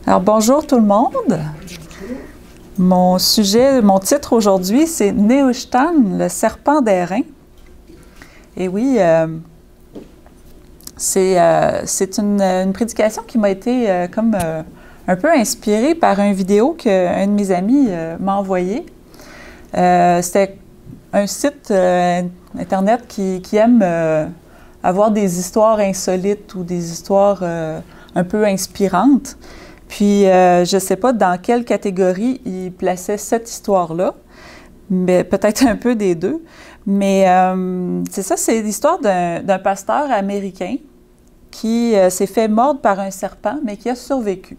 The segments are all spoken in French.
Alors, bonjour tout le monde. Mon titre aujourd'hui, c'est Nehushtan, le serpent d'airain. Et oui, c'est une prédication qui m'a été un peu inspirée par une vidéo qu'un de mes amis m'a envoyée. C'était un site Internet qui aime avoir des histoires insolites ou des histoires un peu inspirantes. Puis, je ne sais pas dans quelle catégorie il plaçait cette histoire-là, mais peut-être un peu des deux. Mais c'est ça, c'est l'histoire d'un pasteur américain qui s'est fait mordre par un serpent, mais qui a survécu.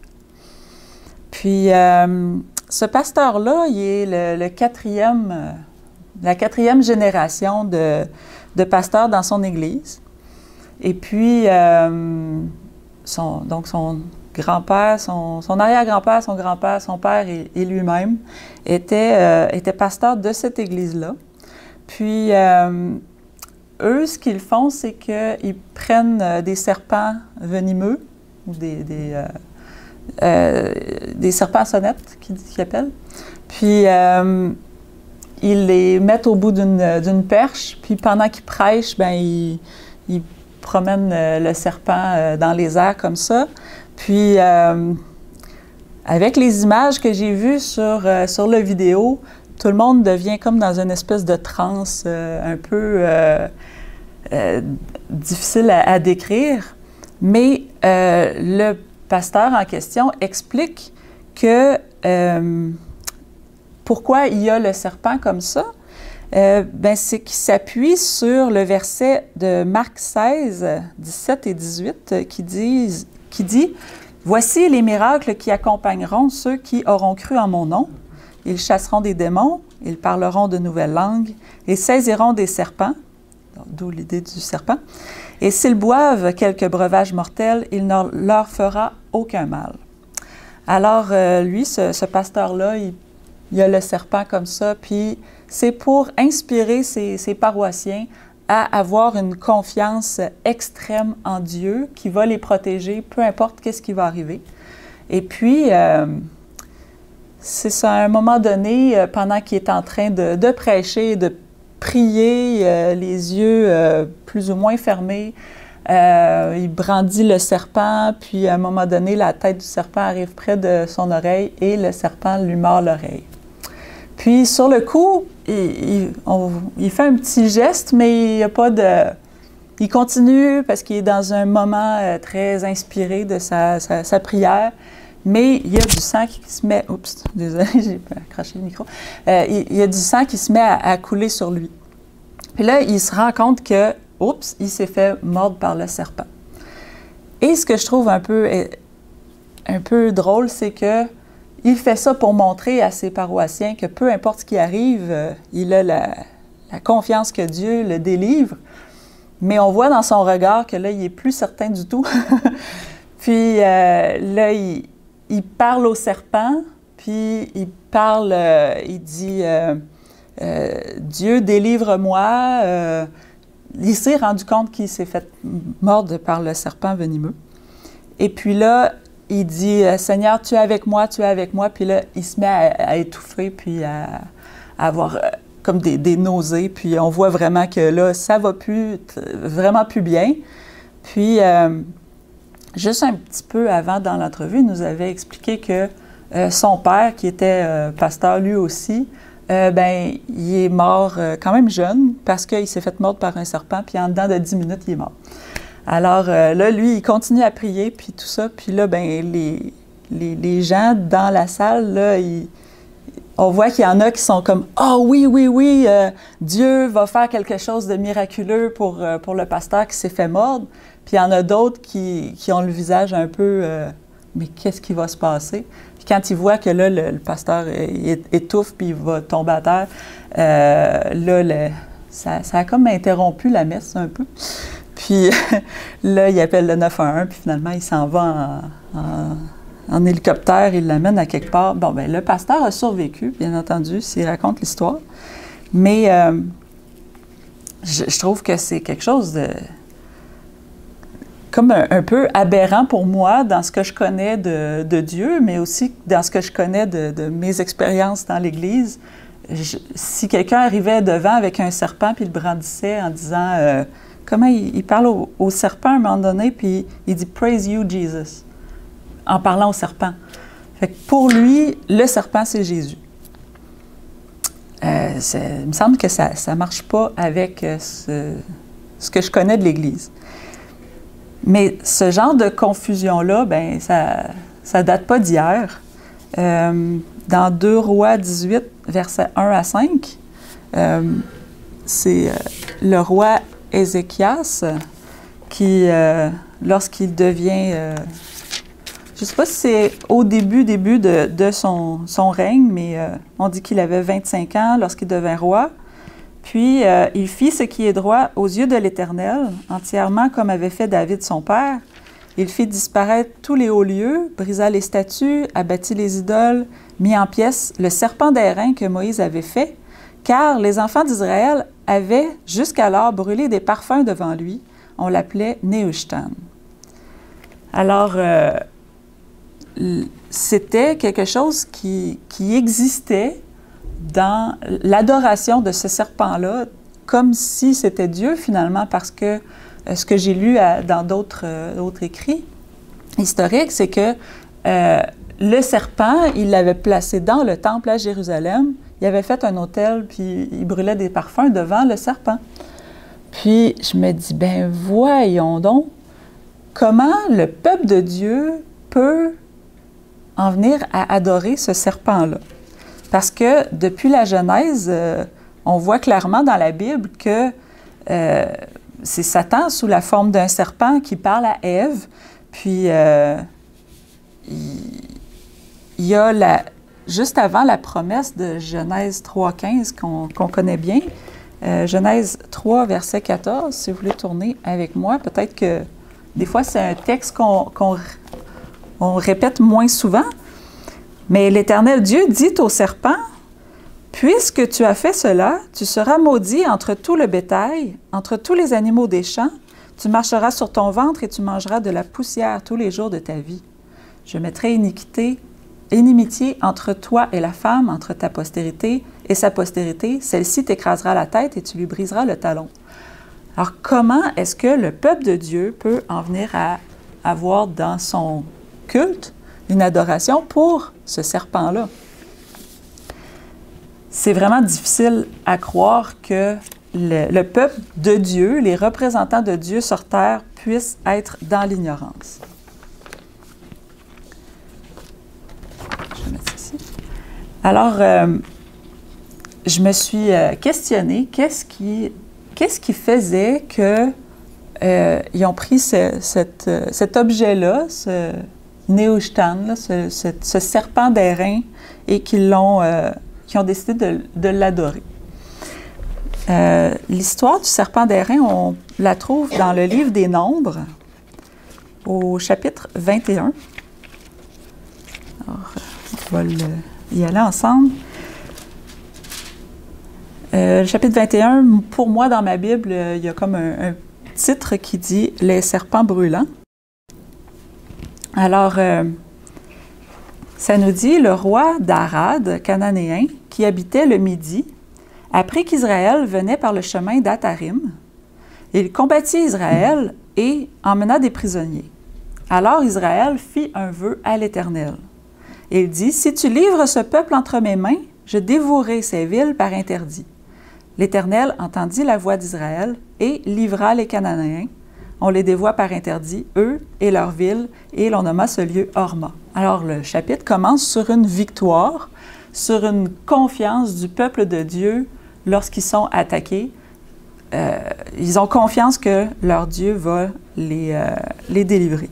Puis, ce pasteur-là, il est la quatrième génération de pasteurs dans son église. Et puis, son grand-père, son arrière-grand-père, son grand-père, son père et lui-même étaient pasteurs de cette église-là. Puis, eux, ce qu'ils font, c'est qu'ils prennent des serpents venimeux, ou des serpents à sonnette, qu'ils appellent, puis ils les mettent au bout d'une perche, puis pendant qu'ils prêchent, bien, ils promènent le serpent dans les airs comme ça. Puis, avec les images que j'ai vues sur la vidéo, tout le monde devient comme dans une espèce de transe un peu difficile à décrire. Mais le pasteur en question explique que pourquoi il y a le serpent comme ça. C'est qu'il s'appuie sur le verset de Marc 16, 17 et 18 qui dit « Voici les miracles qui accompagneront ceux qui auront cru en mon nom. Ils chasseront des démons, ils parleront de nouvelles langues, ils saisiront des serpents, d'où l'idée du serpent, et s'ils boivent quelques breuvages mortels, il ne leur fera aucun mal. » Alors, lui, ce pasteur-là, il a le serpent comme ça, puis c'est pour inspirer ses paroissiens à avoir une confiance extrême en Dieu qui va les protéger, peu importe qu'est-ce qui va arriver. Et puis, c'est ça, à un moment donné, pendant qu'il est en train de prêcher, de prier, les yeux plus ou moins fermés, il brandit le serpent, puis à un moment donné, la tête du serpent arrive près de son oreille et le serpent lui mord l'oreille. Puis, sur le coup, il fait un petit geste, mais il n'y a pas de... Il continue parce qu'il est dans un moment très inspiré de sa prière, mais il y a du sang qui se met... Oups, désolé, j'ai accroché le micro. Il y a du sang qui se met à couler sur lui. Puis là, il se rend compte que, oups, il s'est fait mordre par le serpent. Et ce que je trouve un peu drôle, c'est que il fait ça pour montrer à ses paroissiens que peu importe ce qui arrive, il a la confiance que Dieu le délivre. Mais on voit dans son regard que là, il n'est plus certain du tout. Puis là, il parle au serpent, puis il dit Dieu, délivre-moi. Il s'est rendu compte qu'il s'est fait mordre par le serpent venimeux. Et puis là, il dit « Seigneur, tu es avec moi, tu es avec moi ». Puis là, il se met à étouffer, puis à avoir comme des nausées. Puis on voit vraiment que là, ça va vraiment plus bien. Puis, juste un petit peu avant dans l'entrevue, il nous avait expliqué que son père, qui était pasteur lui aussi, il est mort quand même jeune parce qu'il s'est fait mordre par un serpent, puis en dedans de 10 minutes, il est mort. Alors là, lui, il continue à prier, puis tout ça. Puis là, les gens dans la salle, là, on voit qu'il y en a qui sont comme « Ah oui, oui, oui, Dieu va faire quelque chose de miraculeux pour le pasteur qui s'est fait mordre. » Puis il y en a d'autres qui ont le visage un peu mais qu'est-ce qui va se passer? » Puis quand ils voient que là, le pasteur étouffe, puis il va tomber à terre, là, ça a comme interrompu la messe un peu. Puis là, il appelle le 911, puis finalement, il s'en va en hélicoptère, il l'amène à quelque part. Bon, bien, le pasteur a survécu, bien entendu, s'il raconte l'histoire. Mais je trouve que c'est quelque chose comme un peu aberrant pour moi dans ce que je connais de Dieu, mais aussi dans ce que je connais de mes expériences dans l'Église. Si quelqu'un arrivait devant avec un serpent puis le brandissait en disant comment il parle au serpent à un moment donné, puis il dit « Praise you, Jesus », en parlant au serpent. Fait que pour lui, le serpent, c'est Jésus. Il me semble que ça ne marche pas avec ce que je connais de l'Église. Mais ce genre de confusion-là, ben ça date pas d'hier. Dans 2 Rois 18, versets 1 à 5, c'est le roi Ézéchias qui, lorsqu'il devient... je ne sais pas si c'est au début de son règne, mais on dit qu'il avait 25 ans lorsqu'il devint roi. Puis, il fit ce qui est droit aux yeux de l'Éternel, entièrement comme avait fait David son père. Il fit disparaître tous les hauts lieux, brisa les statues, abattit les idoles, mit en pièces le serpent d'airain que Moïse avait fait, car les enfants d'Israël avaient jusqu'alors brûlé des parfums devant lui. On l'appelait Nehushtan. Alors, c'était quelque chose qui existait dans l'adoration de ce serpent-là, comme si c'était Dieu finalement, parce que ce que j'ai lu dans d'autres écrits historiques, c'est que le serpent, il l'avait placé dans le temple à Jérusalem, il avait fait un autel, puis il brûlait des parfums devant le serpent. Puis je me dis, ben voyons donc, comment le peuple de Dieu peut en venir à adorer ce serpent-là? Parce que depuis la Genèse, on voit clairement dans la Bible que c'est Satan sous la forme d'un serpent qui parle à Ève. Puis il y a juste avant la promesse de Genèse 3,15 qu'on connaît bien, Genèse 3, verset 14, si vous voulez tourner avec moi, peut-être que des fois c'est un texte qu'on répète moins souvent. Mais l'Éternel Dieu dit au serpent, « Puisque tu as fait cela, tu seras maudit entre tout le bétail, entre tous les animaux des champs, tu marcheras sur ton ventre et tu mangeras de la poussière tous les jours de ta vie. Je mettrai inimitié entre toi et la femme, entre ta postérité et sa postérité, celle-ci t'écrasera la tête et tu lui briseras le talon. » Alors, comment est-ce que le peuple de Dieu peut en venir à avoir dans son culte une adoration pour ce serpent-là? C'est vraiment difficile à croire que le peuple de Dieu, les représentants de Dieu sur terre, puissent être dans l'ignorance. Je vais mettre ça ici. Alors, je me suis questionnée, qu'est-ce qui faisait qu'ils ont pris cet objet-là, ce Nehushtan, ce serpent d'airain, et qui ont décidé de l'adorer. L'histoire du serpent d'airain, on la trouve dans le livre des Nombres, au chapitre 21. Alors, on va y aller ensemble. Le chapitre 21, pour moi, dans ma Bible, il y a comme un titre qui dit « Les serpents brûlants ». Alors, ça nous dit, le roi d'Arad, cananéen, qui habitait le Midi, apprit qu'Israël venait par le chemin d'Atarim. Il combattit Israël et emmena des prisonniers. Alors Israël fit un vœu à l'Éternel. Il dit, « Si tu livres ce peuple entre mes mains, je dévouerai ces villes par interdit. » L'Éternel entendit la voix d'Israël et livra les Cananéens. On les dévoua par interdit, eux et leurs villes, et l'on nomma ce lieu Horma. Alors, le chapitre commence sur une victoire, sur une confiance du peuple de Dieu lorsqu'ils sont attaqués. Ils ont confiance que leur Dieu va les délivrer.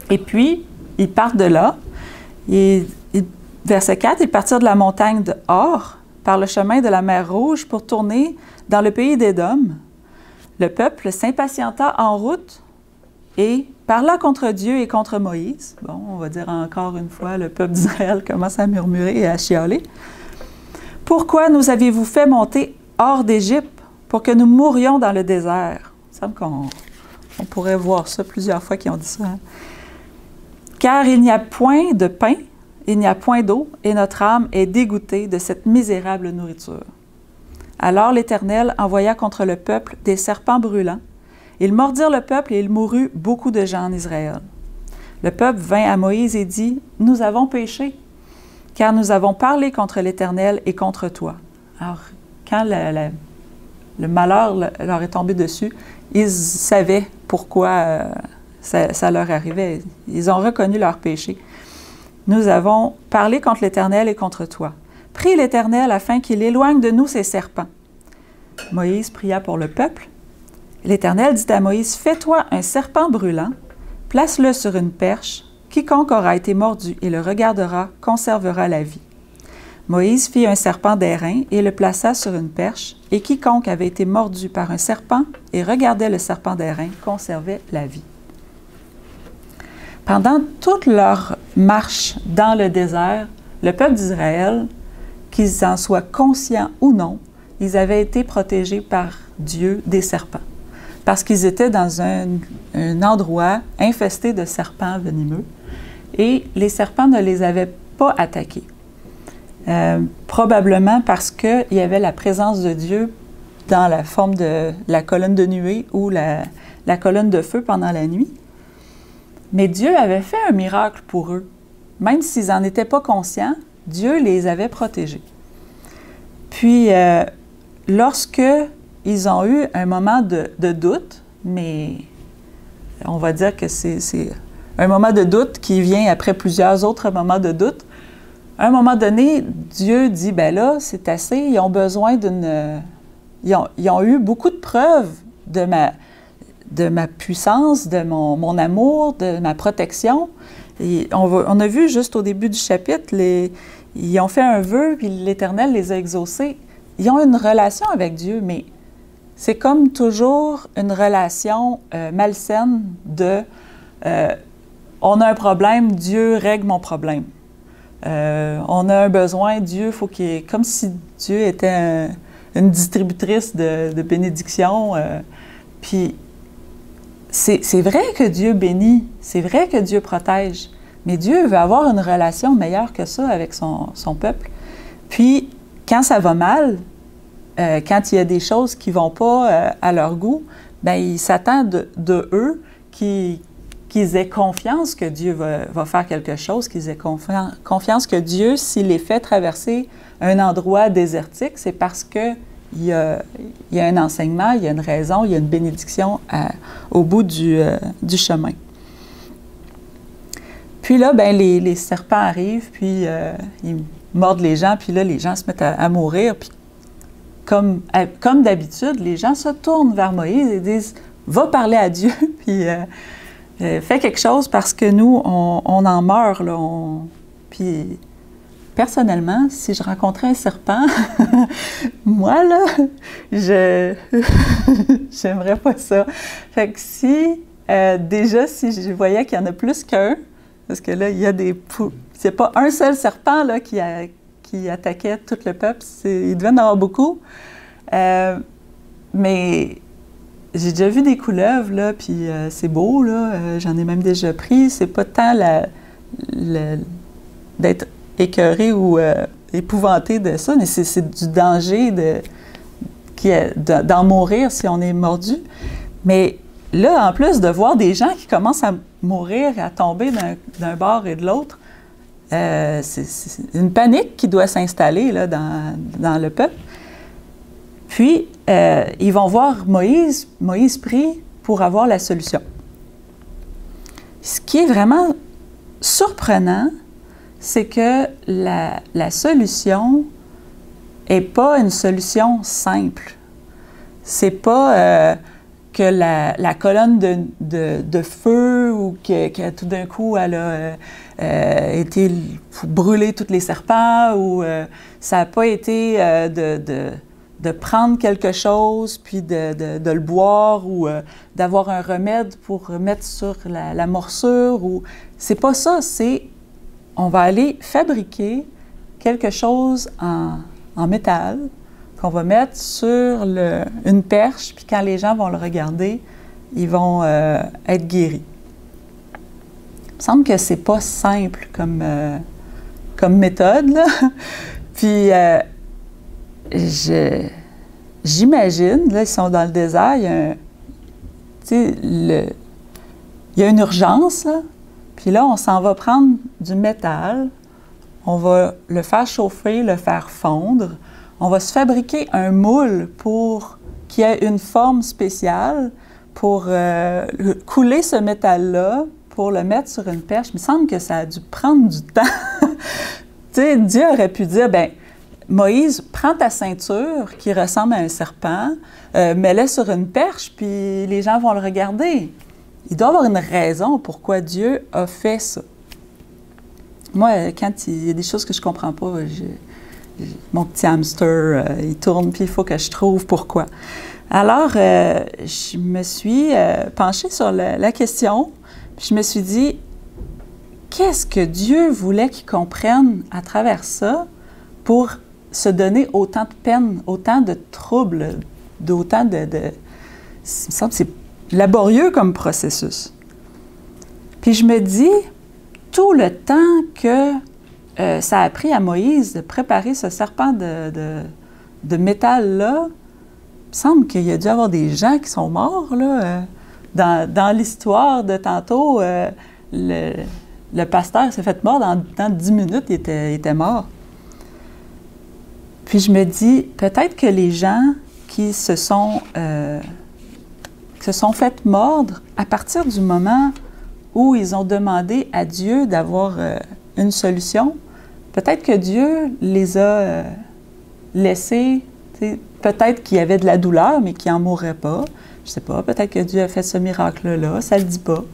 Et puis, ils partent de là. Verset 4, ils partirent de la montagne de Hor, par le chemin de la mer Rouge, pour tourner dans le pays d'Édom. Le peuple s'impatienta en route et parla contre Dieu et contre Moïse. Bon, on va dire encore une fois, le peuple d'Israël commence à murmurer et à chialer. « Pourquoi nous avez-vous fait monter hors d'Égypte pour que nous mourions dans le désert? » Il semble On pourrait voir ça plusieurs fois qu'ils ont dit ça. Hein? Car il n'y a point de pain, il n'y a point d'eau, et notre âme est dégoûtée de cette misérable nourriture. Alors l'Éternel envoya contre le peuple des serpents brûlants. Ils mordirent le peuple et il mourut beaucoup de gens en Israël. Le peuple vint à Moïse et dit, « Nous avons péché, car nous avons parlé contre l'Éternel et contre toi. » Alors, quand le malheur leur est tombé dessus, ils savaient pourquoi ça leur arrivait. Ils ont reconnu leur péché. « Nous avons parlé contre l'Éternel et contre toi. Prie l'Éternel afin qu'il éloigne de nous ces serpents. » Moïse pria pour le peuple. L'Éternel dit à Moïse, « Fais-toi un serpent brûlant, place-le sur une perche. Quiconque aura été mordu et le regardera conservera la vie. » Moïse fit un serpent d'airain et le plaça sur une perche, et quiconque avait été mordu par un serpent et regardait le serpent d'airain conservait la vie. Pendant toute leur marche dans le désert, le peuple d'Israël, qu'ils en soient conscients ou non, ils avaient été protégés par Dieu des serpents, parce qu'ils étaient dans un endroit infesté de serpents venimeux, et les serpents ne les avaient pas attaqués. Probablement parce qu'il y avait la présence de Dieu dans la forme de la colonne de nuée ou la colonne de feu pendant la nuit. Mais Dieu avait fait un miracle pour eux. Même s'ils n'en étaient pas conscients, Dieu les avait protégés. Puis, lorsque ils ont eu un moment de doute, mais on va dire que c'est un moment de doute qui vient après plusieurs autres moments de doute, à un moment donné, Dieu dit, ben là, c'est assez, ils ont besoin d'une... Ils ont eu beaucoup de preuves de ma puissance, de mon amour, de ma protection. Et on a vu juste au début du chapitre, ils ont fait un vœu, puis l'Éternel les a exaucés. Ils ont une relation avec Dieu, mais c'est comme toujours une relation malsaine de on a un problème, Dieu règle mon problème. On a un besoin, Dieu, faut qu'il y ait, comme si Dieu était une distributrice de bénédictions. Puis c'est vrai que Dieu bénit, c'est vrai que Dieu protège, mais Dieu veut avoir une relation meilleure que ça avec son peuple. Puis, quand ça va mal, quand il y a des choses qui ne vont pas à leur goût, bien, il s'attend de eux qu'ils aient confiance que Dieu va faire quelque chose, qu'ils aient confiance que Dieu, s'il les fait traverser un endroit désertique, c'est parce qu'il y a un enseignement, il y a une raison, il y a une bénédiction au bout du chemin. Puis là, bien, les serpents arrivent, puis ils mordent les gens, puis là, les gens se mettent à mourir. Puis comme d'habitude, les gens se tournent vers Moïse et disent « Va parler à Dieu, puis fais quelque chose parce que nous, on en meurt. » là. Puis personnellement, si je rencontrais un serpent, moi, là, j'aimerais pas ça. Fait que déjà, si je voyais qu'il y en a plus qu'un, parce que là, il y a c'est pas un seul serpent là, qui attaquait tout le peuple, il devait en avoir beaucoup. Mais j'ai déjà vu des couleuvres, là, puis c'est beau, là, j'en ai même déjà pris. C'est pas tant d'être écœuré ou épouvanté de ça, mais c'est du danger d'en mourir si on est mordu. Mais là, en plus de voir des gens qui commencent à mourir, à tomber d'un bord et de l'autre, c'est une panique qui doit s'installer là, dans le peuple. Puis, ils vont voir Moïse. Moïse prie pour avoir la solution. Ce qui est vraiment surprenant, c'est que la solution n'est pas une solution simple. C'est pas que la colonne de feu ou que tout d'un coup, elle a été brûler tous les serpents ou ça n'a pas été de prendre quelque chose puis de le boire ou d'avoir un remède pour mettre sur la morsure. C'est pas ça, c'est on va aller fabriquer quelque chose en métal qu'on va mettre sur une perche, puis quand les gens vont le regarder, ils vont être guéris. Il me semble que c'est pas simple comme méthode, là. Puis, j'imagine, là, ils sont dans le désert, il y a une urgence, là. Puis là, on s'en va prendre du métal, on va le faire chauffer, le faire fondre, on va se fabriquer un moule pour qu'il y ait une forme spéciale pour couler ce métal-là, pour le mettre sur une perche. Il me semble que ça a dû prendre du temps. Tu sais, Dieu aurait pu dire, bien, Moïse, prends ta ceinture qui ressemble à un serpent, mets-la sur une perche, puis les gens vont le regarder. Il doit y avoir une raison pourquoi Dieu a fait ça. Moi, quand il y a des choses que je ne comprends pas, mon petit hamster, il tourne, puis il faut que je trouve pourquoi. Alors, je me suis penchée sur la question, puis je me suis dit, qu'est-ce que Dieu voulait qu'ils comprennent à travers ça pour se donner autant de peine, autant de troubles, d'autant de... Il me semble que c'est laborieux comme processus. Puis je me dis, tout le temps que ça a pris à Moïse de préparer ce serpent de métal-là, il me semble qu'il y a dû y avoir des gens qui sont morts, là. Dans l'histoire de tantôt, le pasteur s'est fait mort dans 10 minutes, il était mort. Puis je me dis, peut-être que les gens qui se sont fait mordre à partir du moment où ils ont demandé à Dieu d'avoir une solution, peut-être que Dieu les a laissés, peut-être qu'il y avait de la douleur, mais qu'ils n'en mourraient pas. Je ne sais pas, peut-être que Dieu a fait ce miracle-là, ça ne le dit pas.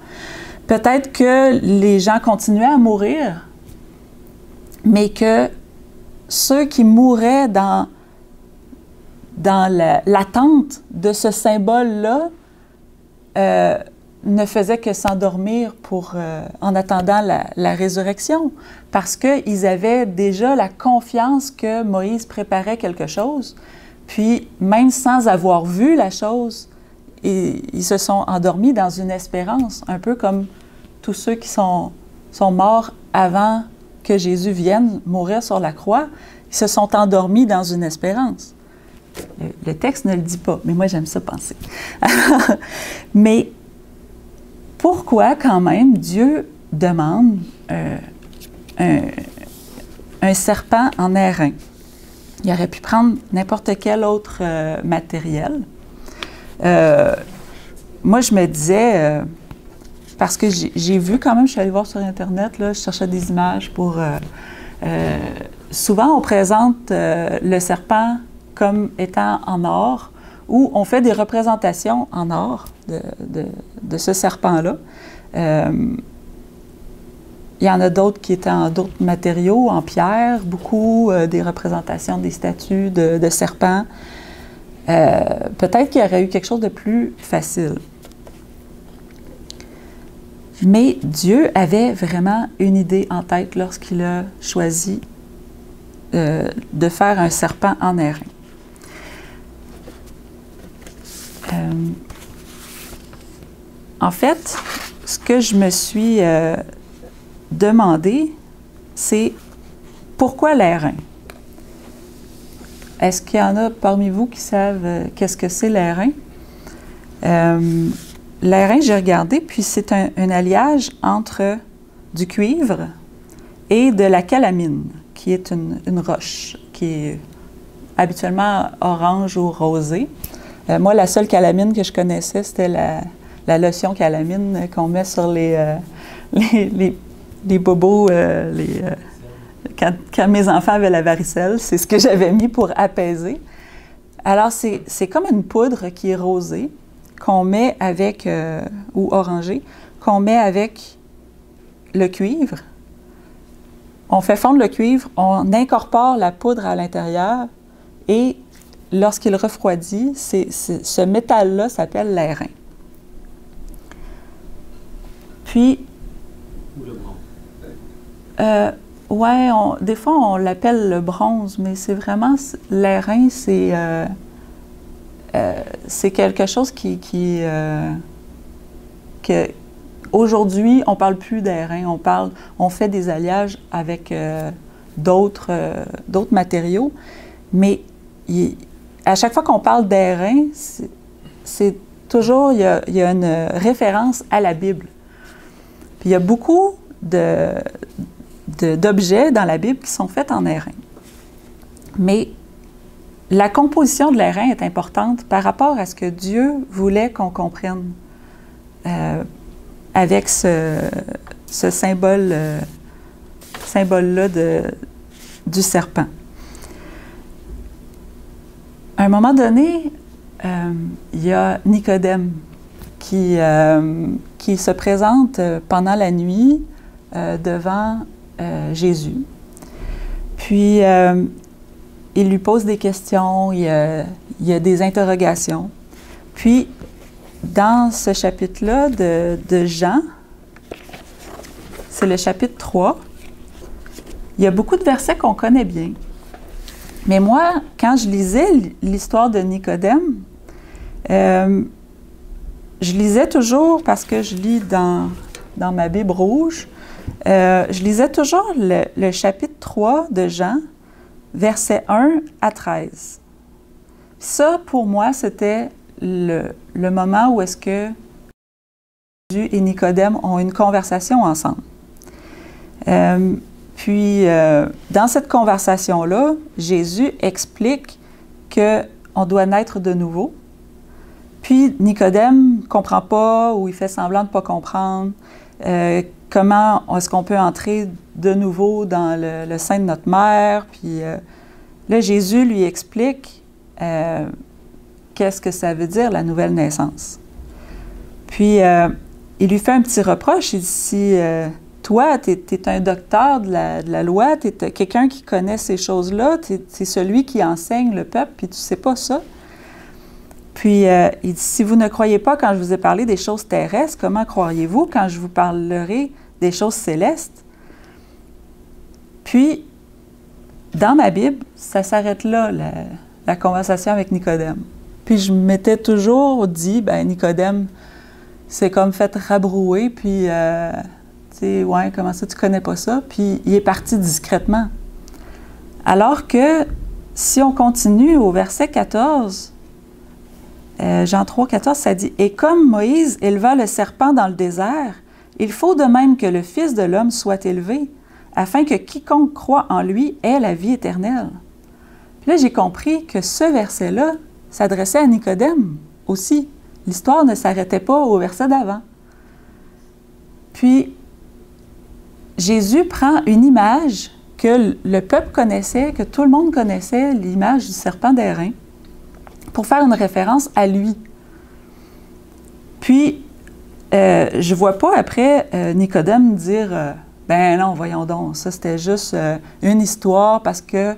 Peut-être que les gens continuaient à mourir, mais que ceux qui mouraient dans l'attente de ce symbole-là ne faisaient que s'endormir en attendant la résurrection, parce qu'ils avaient déjà la confiance que Moïse préparait quelque chose, puis même sans avoir vu la chose, ils se sont endormis dans une espérance, un peu comme tous ceux qui sont morts avant que Jésus vienne mourir sur la croix, ils se sont endormis dans une espérance. Le texte ne le dit pas, mais moi j'aime ça penser. Mais pourquoi quand même Dieu demande un serpent en airain? Il aurait pu prendre n'importe quel autre matériel. Moi, je me disais, parce que j'ai vu quand même, je suis allée voir sur Internet, là, je cherchais des images pour... souvent, on présente le serpent comme étant en or, ou on fait des représentations en or de ce serpent-là. Il y en a d'autres qui étaient en d'autres matériaux, en pierre, beaucoup, des représentations des statues de serpents. Peut-être qu'il y aurait eu quelque chose de plus facile. Mais Dieu avait vraiment une idée en tête lorsqu'il a choisi de faire un serpent en airain. En fait, ce que je me suis demandé, c'est pourquoi l'airain? Est-ce qu'il y en a parmi vous qui savent qu'est-ce que c'est l'airain? L'airain, j'ai regardé, puis c'est un alliage entre du cuivre et de la calamine, qui est une roche, qui est habituellement orange ou rosée. Moi, la seule calamine que je connaissais, c'était la lotion calamine qu'on met sur les bobos, quand mes enfants avaient la varicelle, c'est ce que j'avais mis pour apaiser. Alors, c'est comme une poudre qui est rosée, qu'on met avec, ou orangée, qu'on met avec le cuivre. On fait fondre le cuivre, on incorpore la poudre à l'intérieur et lorsqu'il refroidit, ce métal-là s'appelle l'airain. Puis, ou le bronze. ouais, des fois on l'appelle le bronze, mais c'est vraiment l'airain, c'est quelque chose qui qu'aujourd'hui, on ne parle plus d'airain, on fait des alliages avec d'autres matériaux, mais à chaque fois qu'on parle d'airain, c'est toujours, il y a une référence à la Bible. Puis il y a beaucoup d'objets dans la Bible qui sont faits en airain. Mais la composition de l'airain est importante par rapport à ce que Dieu voulait qu'on comprenne avec ce symbole-là du serpent. À un moment donné, il y a Nicodème qui se présente pendant la nuit devant Jésus. Puis, il lui pose des questions, il y a des interrogations. Puis, dans ce chapitre-là de Jean, c'est le chapitre 3, il y a beaucoup de versets qu'on connaît bien. Mais moi, quand je lisais l'histoire de Nicodème, je lisais toujours, parce que je lis dans ma Bible rouge, je lisais toujours le chapitre 3 de Jean, versets 1 à 13. Ça, pour moi, c'était le moment où est-ce que Jésus et Nicodème ont une conversation ensemble. Puis, dans cette conversation-là, Jésus explique qu'on doit naître de nouveau. Puis, Nicodème ne comprend pas ou il fait semblant de ne pas comprendre comment est-ce qu'on peut entrer de nouveau dans le sein de notre mère. Puis, là, Jésus lui explique qu'est-ce que ça veut dire, la nouvelle naissance. Puis, il lui fait un petit reproche. Il dit, si toi, tu es un docteur de la loi, tu es quelqu'un qui connaît ces choses-là, tu es celui qui enseigne le peuple, puis tu ne sais pas ça. Puis, il dit, si vous ne croyez pas quand je vous ai parlé des choses terrestres, comment croiriez-vous quand je vous parlerai des choses célestes? Puis, dans ma Bible, ça s'arrête là, la conversation avec Nicodème. Puis, je m'étais toujours dit, ben Nicodème, c'est comme fait rabrouer, puis, tu sais, ouais, comment ça, tu connais pas ça? Puis, il est parti discrètement. Alors que, si on continue au verset 14, Jean 3, 14, ça dit « Et comme Moïse éleva le serpent dans le désert, il faut de même que le Fils de l'homme soit élevé, afin que quiconque croit en lui ait la vie éternelle. » Puis là, j'ai compris que ce verset-là s'adressait à Nicodème aussi. L'histoire ne s'arrêtait pas au verset d'avant. Puis, Jésus prend une image que le peuple connaissait, que tout le monde connaissait, l'image du serpent d'airain, pour faire une référence à lui. Puis, je ne vois pas après Nicodème dire ben non, voyons donc, ça c'était juste une histoire parce que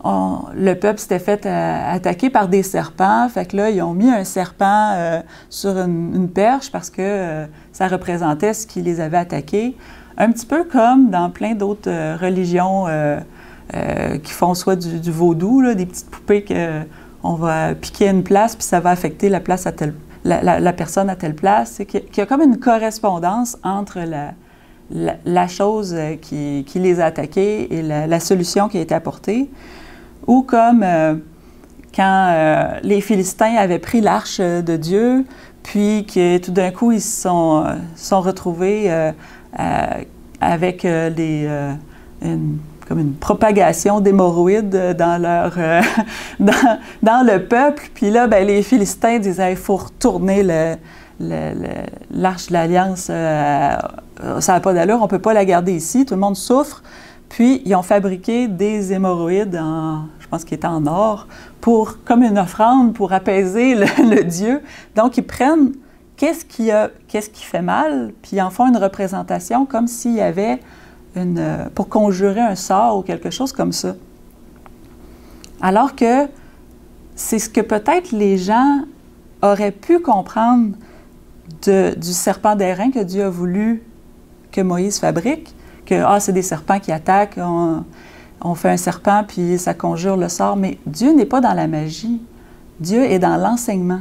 le peuple s'était fait attaquer par des serpents. Fait que là, ils ont mis un serpent sur une perche parce que ça représentait ce qui les avait attaqués. Un petit peu comme dans plein d'autres religions qui font soit du vaudou, là, des petites poupées qu'on va piquer à une place, puis ça va affecter la place la personne à telle place. C'est qu'il y a comme une correspondance entre la chose qui les a attaqués et la solution qui a été apportée. Ou comme quand les Philistins avaient pris l'arche de Dieu, puis que tout d'un coup, ils se sont retrouvés avec comme une propagation d'hémorroïdes dans le peuple. Puis là, ben, les Philistins disaient, il faut retourner l'arche de l'Alliance. Ça n'a pas d'allure, on ne peut pas la garder ici, tout le monde souffre. Puis, ils ont fabriqué des hémorroïdes, je pense qu'ils étaient en or, comme une offrande pour apaiser le Dieu. Donc, ils prennent qu'est-ce qui fait mal, puis ils en font une représentation comme s'il y avait pour conjurer un sort ou quelque chose comme ça. Alors que c'est ce que peut-être les gens auraient pu comprendre du serpent d'airain que Dieu a voulu que Moïse fabrique, que c'est des serpents qui attaquent, on fait un serpent puis ça conjure le sort, mais Dieu n'est pas dans la magie. Dieu est dans l'enseignement.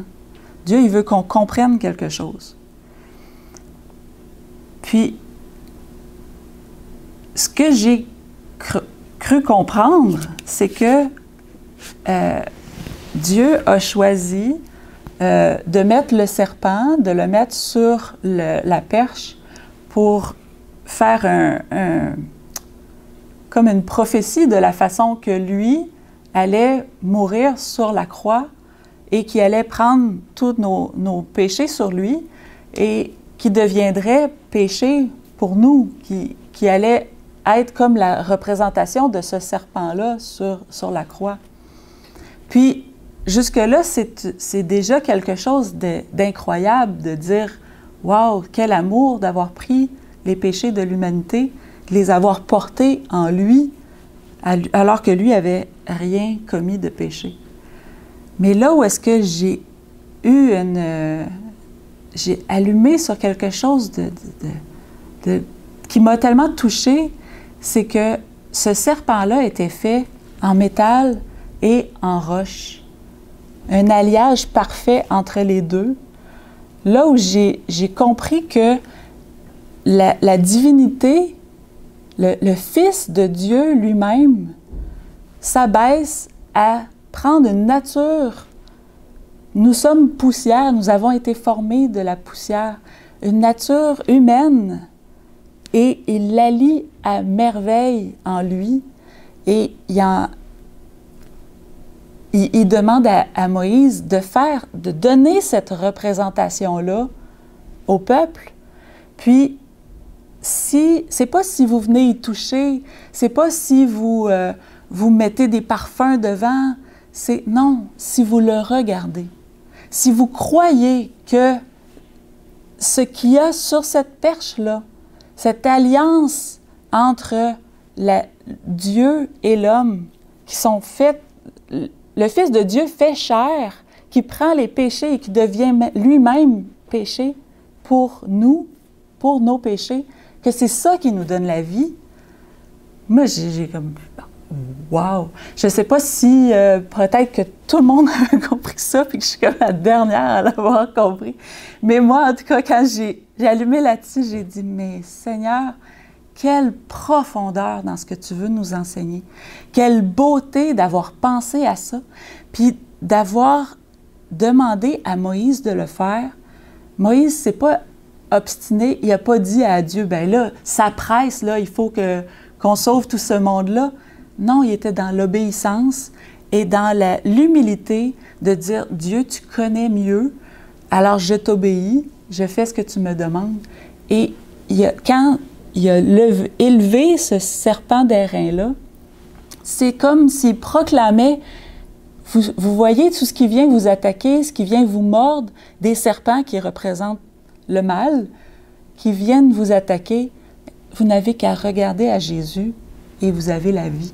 Dieu, il veut qu'on comprenne quelque chose. Puis, ce que j'ai cru comprendre, c'est que Dieu a choisi de mettre le serpent, de le mettre sur la perche pour faire comme une prophétie de la façon que lui allait mourir sur la croix et qui allait prendre tous nos péchés sur lui et qui deviendrait péché pour nous, qui allait être comme la représentation de ce serpent-là sur la croix. Puis, jusque-là, c'est déjà quelque chose d'incroyable de dire « Wow, quel amour d'avoir pris les péchés de l'humanité, de les avoir portés en lui, alors que lui avait rien commis de péché. » Mais là où est-ce que j'ai eu j'ai allumé sur quelque chose qui m'a tellement touchée, c'est que ce serpent-là était fait en métal et en roche. Un alliage parfait entre les deux. Là où j'ai compris que la divinité, le Fils de Dieu lui-même, s'abaisse à prendre une nature. Nous sommes poussière, nous avons été formés de la poussière, une nature humaine, et il l'allie à merveille en lui, et il demande à Moïse de donner cette représentation-là au peuple. Puis, c'est pas si vous venez y toucher, c'est pas si vous mettez des parfums devant, c'est non, si vous le regardez. Si vous croyez que ce qu'il y a sur cette perche-là, cette alliance entre Dieu et l'homme, qui sont faits, le Fils de Dieu fait chair, qui prend les péchés et qui devient lui-même péché pour nous, pour nos péchés, que c'est ça qui nous donne la vie. Moi, j'ai comme... Wow! Je ne sais pas si peut-être que tout le monde a compris ça, puis que je suis comme la dernière à l'avoir compris. Mais moi, en tout cas, quand j'ai allumé là-dessus, j'ai dit, mais Seigneur, quelle profondeur dans ce que tu veux nous enseigner. Quelle beauté d'avoir pensé à ça, puis d'avoir demandé à Moïse de le faire. Moïse, c'est pas obstiné, il n'a pas dit à Dieu, ben là, ça presse, là, il faut qu'on sauve tout ce monde-là. Non, il était dans l'obéissance et dans l'humilité de dire, Dieu, tu connais mieux, alors je t'obéis, je fais ce que tu me demandes. Et quand il a élevé ce serpent d'airain-là, c'est comme s'il proclamait, vous voyez tout ce qui vient vous attaquer, ce qui vient vous mordre, des serpents qui représentent le mal, qui viennent vous attaquer, vous n'avez qu'à regarder à Jésus et vous avez la vie.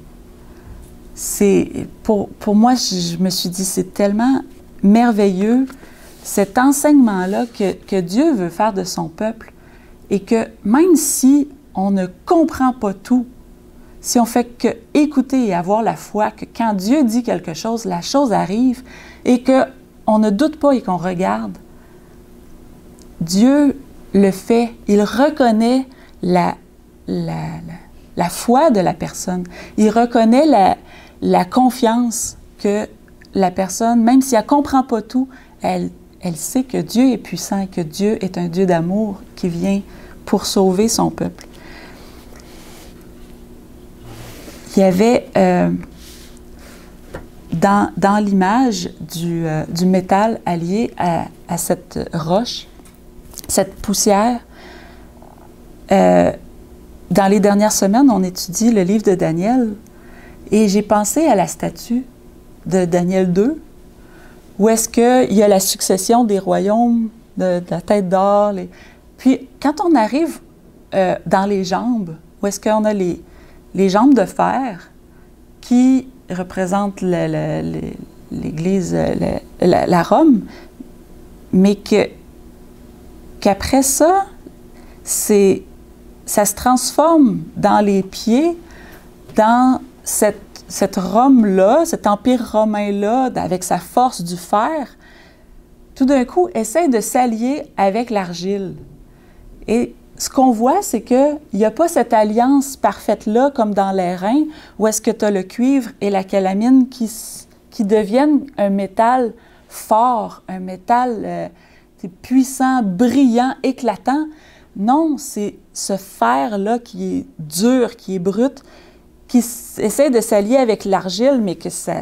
Pour moi, je me suis dit, c'est tellement merveilleux, cet enseignement-là que Dieu veut faire de son peuple, et que même si on ne comprend pas tout, si on fait que écouter et avoir la foi que quand Dieu dit quelque chose, la chose arrive, et qu'on ne doute pas et qu'on regarde, Dieu le fait, il reconnaît la foi de la personne, il reconnaît la confiance que la personne, même si elle ne comprend pas tout, elle sait que Dieu est puissant, que Dieu est un Dieu d'amour qui vient pour sauver son peuple. Il y avait dans l'image du métal allié à cette roche, cette poussière, dans les dernières semaines, on étudie le livre de Daniel, et j'ai pensé à la statue de Daniel 2, où est-ce qu'il y a la succession des royaumes de la tête d'or. Puis, quand on arrive dans les jambes, où est-ce qu'on a les jambes de fer qui représentent l'Église, la Rome, mais qu'après ça, ça se transforme dans les pieds, dans cette Rome-là, cet empire romain-là, avec sa force du fer, tout d'un coup, essaie de s'allier avec l'argile. Et ce qu'on voit, c'est qu'il n'y a pas cette alliance parfaite-là, comme dans l'airain, où est-ce que tu as le cuivre et la calamine qui deviennent un métal fort, un métal puissant, brillant, éclatant. Non, c'est ce fer-là qui est dur, qui est brut, qui essaie de s'allier avec l'argile, mais que ça...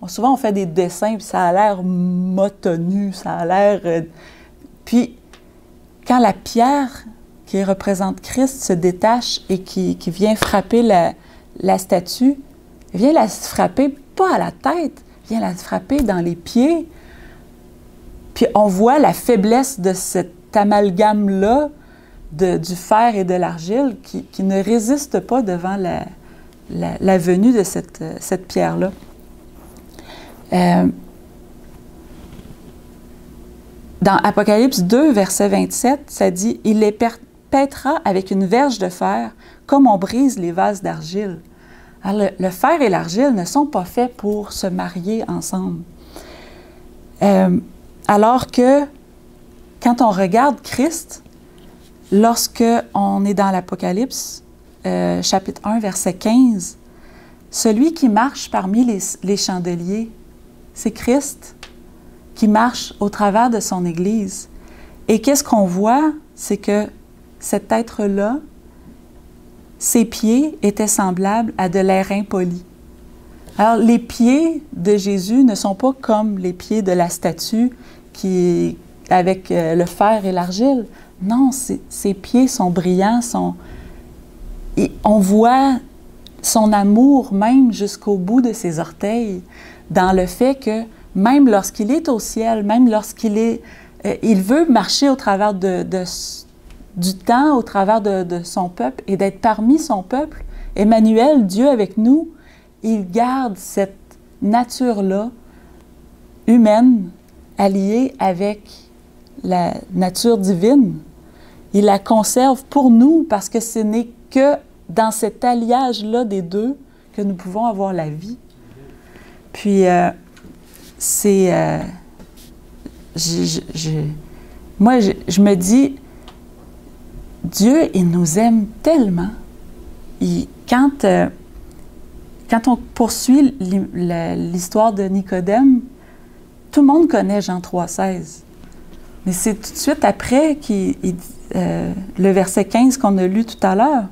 Souvent, on fait des dessins, puis ça a l'air motonu, ça a l'air... Puis, quand la pierre qui représente Christ se détache et qui vient frapper la statue, elle vient la frapper pas à la tête, elle vient la frapper dans les pieds. Puis on voit la faiblesse de cet amalgame-là du fer et de l'argile qui ne résiste pas devant la venue de cette pierre-là. Dans Apocalypse 2, verset 27, ça dit « Il les pètera avec une verge de fer, comme on brise les vases d'argile. » Alors, le fer et l'argile ne sont pas faits pour se marier ensemble. Alors que, quand on regarde Christ, lorsque on est dans l'Apocalypse, chapitre 1, verset 15, celui qui marche parmi les chandeliers, c'est Christ qui marche au travers de son Église. Et qu'est-ce qu'on voit? C'est que cet être-là, ses pieds étaient semblables à de l'airain poli. Alors, les pieds de Jésus ne sont pas comme les pieds de la statue qui est avec le fer et l'argile. Non, ses pieds sont brillants, et on voit son amour même jusqu'au bout de ses orteils, dans le fait que même lorsqu'il est au ciel, même lorsqu'il il veut marcher au travers du temps, au travers de son peuple et d'être parmi son peuple. Emmanuel, Dieu avec nous, il garde cette nature-là, humaine, alliée avec la nature divine. Il la conserve pour nous parce que ce n'est que dans cet alliage-là des deux que nous pouvons avoir la vie. Puis, moi, je me dis, Dieu, il nous aime tellement. Quand on poursuit l'histoire de Nicodème, tout le monde connaît Jean 3,16. Mais c'est tout de suite après le verset 15 qu'on a lu tout à l'heure.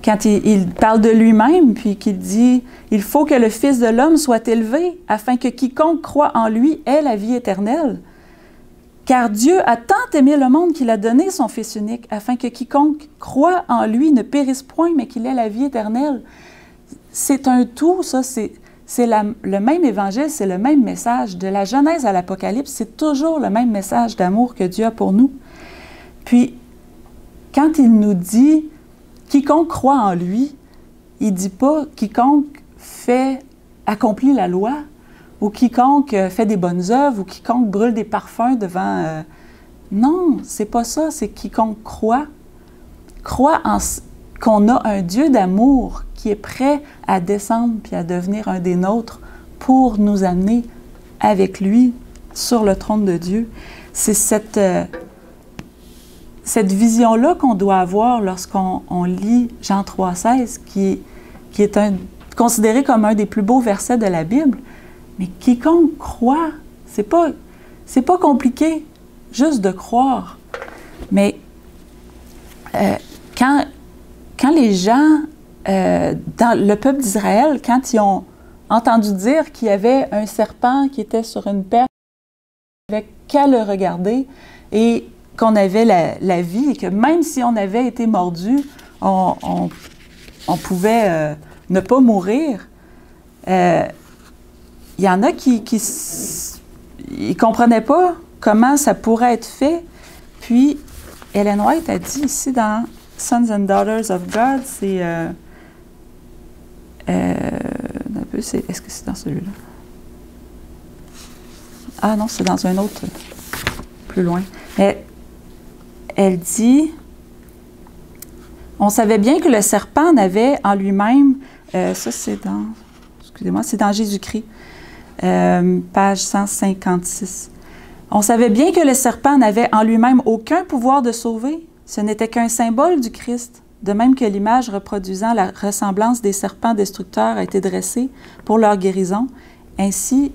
Quand il parle de lui-même, puis qu'il dit « Il faut que le Fils de l'homme soit élevé, afin que quiconque croit en lui ait la vie éternelle. Car Dieu a tant aimé le monde qu'il a donné son Fils unique, afin que quiconque croit en lui ne périsse point, mais qu'il ait la vie éternelle. » C'est un tout, ça, c'est le même évangile, c'est le même message. De la Genèse à l'Apocalypse, c'est toujours le même message d'amour que Dieu a pour nous. Puis, quand il nous dit « quiconque croit en lui », il ne dit pas « quiconque accomplit la loi » ou « quiconque fait des bonnes œuvres » ou « quiconque brûle des parfums devant... Non, c'est pas ça, c'est quiconque croit qu'on a un Dieu d'amour qui est prêt à descendre puis à devenir un des nôtres pour nous amener avec lui sur le trône de Dieu. C'est cette vision-là qu'on doit avoir lorsqu'on lit Jean 3,16, qui est considéré comme un des plus beaux versets de la Bible. Mais quiconque croit, c'est pas compliqué, juste de croire. Mais quand les gens, dans le peuple d'Israël, quand ils ont entendu dire qu'il y avait un serpent qui était sur une perche, il n'y avait qu'à le regarder et qu'on avait la vie et que même si on avait été mordu, on pouvait ne pas mourir. Il y en a qui ne comprenaient pas comment ça pourrait être fait. Puis, Ellen White a dit ici dans Sons and Daughters of God, c'est... est-ce que c'est dans celui-là? Ah non, c'est dans un autre, plus loin. Mais elle dit, on savait bien que le serpent n'avait en lui-même, ça c'est dans, excusez-moi, c'est dans Jésus-Christ, page 156. On savait bien que le serpent n'avait en lui-même aucun pouvoir de sauver. Ce n'était qu'un symbole du Christ, de même que l'image reproduisant la ressemblance des serpents destructeurs a été dressée pour leur guérison. Ainsi,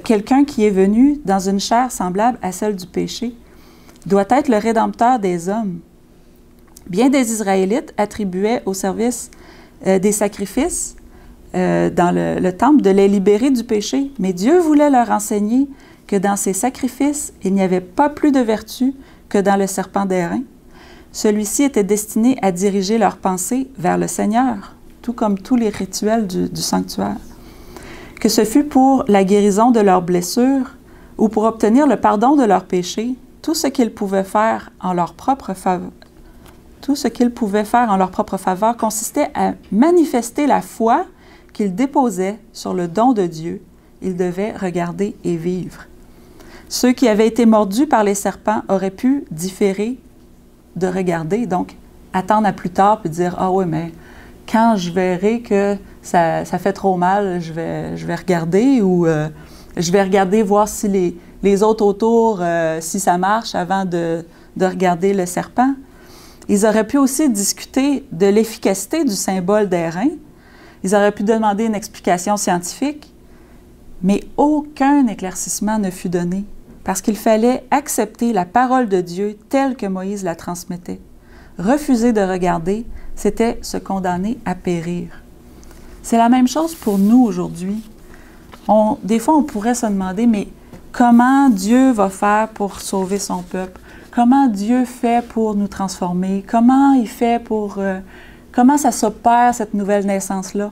quelqu'un qui est venu dans une chair semblable à celle du péché doit être le Rédempteur des hommes. Bien des Israélites attribuaient au service des sacrifices dans le temple de les libérer du péché, mais Dieu voulait leur enseigner que dans ces sacrifices, il n'y avait pas plus de vertu que dans le serpent d'airain. Celui-ci était destiné à diriger leurs pensées vers le Seigneur, tout comme tous les rituels du sanctuaire. Que ce fût pour la guérison de leurs blessures ou pour obtenir le pardon de leurs péchés, tout ce qu'ils pouvaient faire en leur propre faveur, consistait à manifester la foi qu'ils déposaient sur le don de Dieu. Ils devaient regarder et vivre. Ceux qui avaient été mordus par les serpents auraient pu différer de regarder, donc attendre à plus tard puis dire « Ah oui, mais quand je verrai que ça fait trop mal, je vais regarder ou je vais regarder voir si les autres autour, si ça marche avant de regarder le serpent. » Ils auraient pu aussi discuter de l'efficacité du symbole d'airain. Ils auraient pu demander une explication scientifique, mais aucun éclaircissement ne fut donné parce qu'il fallait accepter la parole de Dieu telle que Moïse la transmettait. Refuser de regarder, c'était se condamner à périr. C'est la même chose pour nous aujourd'hui. Des fois, on pourrait se demander, mais comment Dieu va faire pour sauver son peuple? Comment Dieu fait pour nous transformer? Comment il fait pour... comment ça s'opère, cette nouvelle naissance-là?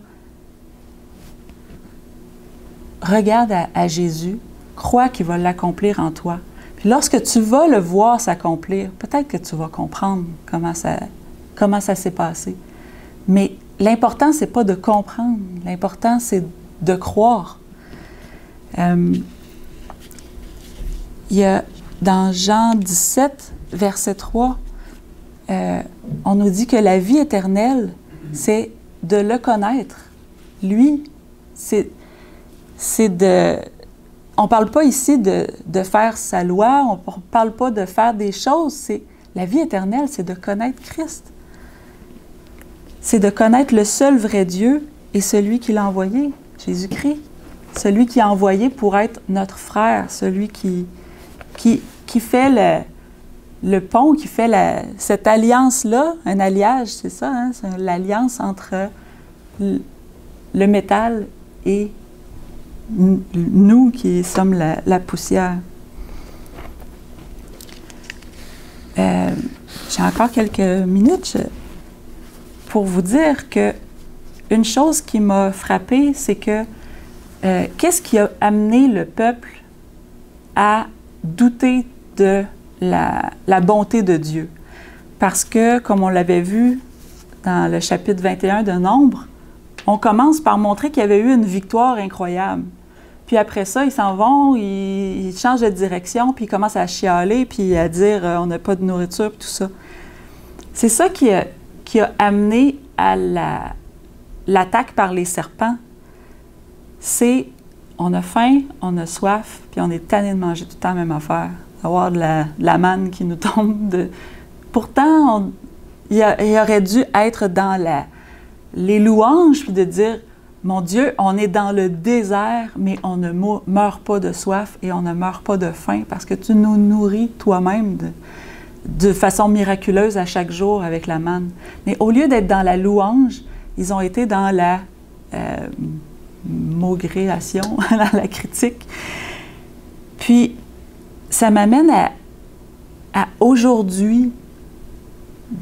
Regarde à Jésus, crois qu'il va l'accomplir en toi. Puis lorsque tu vas le voir s'accomplir, peut-être que tu vas comprendre comment ça s'est passé. Mais l'important, c'est pas de comprendre. L'important, c'est de croire. Il y a dans Jean 17, verset 3, on nous dit que la vie éternelle, c'est de le connaître. Lui, c'est de... On ne parle pas ici de faire sa loi, on ne parle pas de faire des choses. La vie éternelle, c'est de connaître Christ. C'est de connaître le seul vrai Dieu et celui qui l'a envoyé, Jésus-Christ. Celui qui a envoyé pour être notre frère, celui qui fait le pont, qui fait cette alliance-là, un alliage, c'est ça, hein? C'est l'alliance entre le métal et nous qui sommes la poussière. J'ai encore quelques minutes pour vous dire que une chose qui m'a frappée, c'est que qu'est-ce qui a amené le peuple à douter de la bonté de Dieu? Parce que, comme on l'avait vu dans le chapitre 21 de Nombre, on commence par montrer qu'il y avait eu une victoire incroyable. Puis après ça, ils s'en vont, ils changent de direction, puis ils commencent à chialer, puis à dire on n'a pas de nourriture, puis tout ça. C'est ça qui a amené à l'attaque par les serpents. C'est on a faim, on a soif, puis on est tanné de manger tout le temps la même affaire, d'avoir de la manne qui nous tombe. Pourtant, il aurait dû être dans les louanges, puis de dire mon Dieu, on est dans le désert, mais on ne meurt pas de soif et on ne meurt pas de faim parce que tu nous nourris toi-même de façon miraculeuse à chaque jour avec la manne. Mais au lieu d'être dans la louange, ils ont été dans la maugréation, dans la critique. Puis, ça m'amène à aujourd'hui,